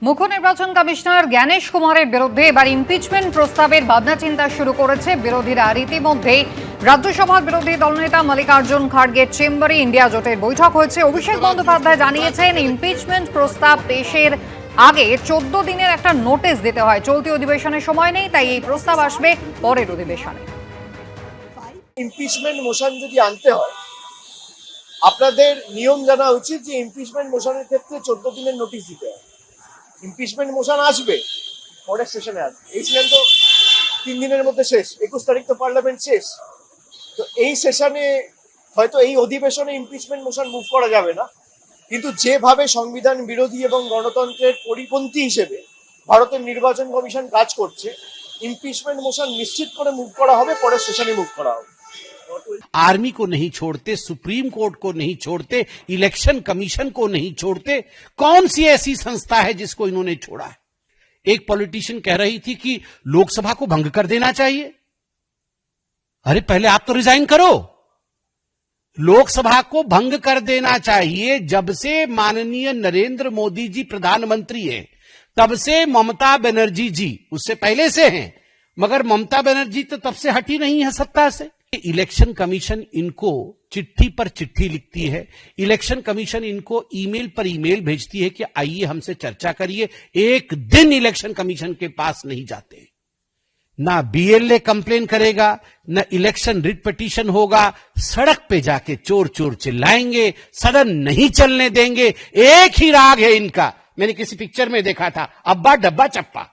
মুখ্য নির্বাচন কমিশনার জ্ঞানেশ কুমারের বিরুদ্ধে এবার ইমপিচমেন্ট প্রস্তাবের ভাবনাচিন্তা শুরু করেছে বিরোধীরা। রীতিমধ্যেই রাজ্যসভার বিরোধী দলনেতা মল্লিকার্জুন খাড়গের চেম্বারে ইন্ডিয়া জোটের বৈঠক হয়েছে। অভিষেক বন্দ্যোপাধ্যায় জানিয়েছেন, ইমপিচমেন্ট প্রস্তাব পেশের আগে 14 দিনের একটা নোটিশ দিতে হয়। চলতি অধিবেশনের সময় নেই, তাই এই প্রস্তাব আসবে পরের অধিবেশনে। ইমপিচমেন্ট মোশন যদি আনতে হয়, আপনাদের নিয়ম জানা উচিত যে ইমপিচমেন্ট মোশনের ক্ষেত্রে 14 দিনের নোটিশ দিতে হয়। ইমপিচমেন্ট মোশন আসবে পরের সেশনে, আসবে। এই ছিলেন তো 3 দিনের মধ্যে শেষ, 21 তারিখ তো পার্লামেন্ট শেষ। তো এই সেশনে হয়তো এই অধিবেশনে ইমপিচমেন্ট মোশন মুভ করা যাবে না, কিন্তু যেভাবে সংবিধান বিরোধী এবং গণতন্ত্রের পরিপন্থী হিসেবে ভারতের নির্বাচন কমিশন কাজ করছে, ইমপিচমেন্ট মোশন নিশ্চিত করে মুভ করা হবে, পরের সেশনে মুভ করা হবে। आर्मी को नहीं छोड़ते, सुप्रीम कोर्ट को नहीं छोड़ते, इलेक्शन कमीशन को नहीं छोड़ते, कौन सी ऐसी संस्था है जिसको इन्होंने छोड़ा है? एक पॉलिटिशियन कह रही थी कि लोकसभा को भंग कर देना चाहिए। अरे पहले आप तो रिजाइन करो। लोकसभा को भंग कर देना चाहिए। जब से माननीय नरेंद्र मोदी जी प्रधानमंत्री हैं, तब से ममता बनर्जी जी, उससे पहले से हैं, मगर ममता बनर्जी तो तब से हटी नहीं है सत्ता से। इलेक्शन कमीशन इनको चिट्ठी पर चिट्ठी लिखती है, इलेक्शन कमीशन इनको ईमेल पर ईमेल भेजती है कि आइए हमसे चर्चा करिए। एक दिन इलेक्शन कमीशन के पास नहीं जाते। ना बीएलए कंप्लेन करेगा, ना इलेक्शन रिट पिटीशन होगा। सड़क पे जाके चोर चोर चिल्लाएंगे, सदन नहीं चलने देंगे। एक ही राग है इनका, मैंने किसी पिक्चर में देखा था, अब्बा डब्बा चप्पा।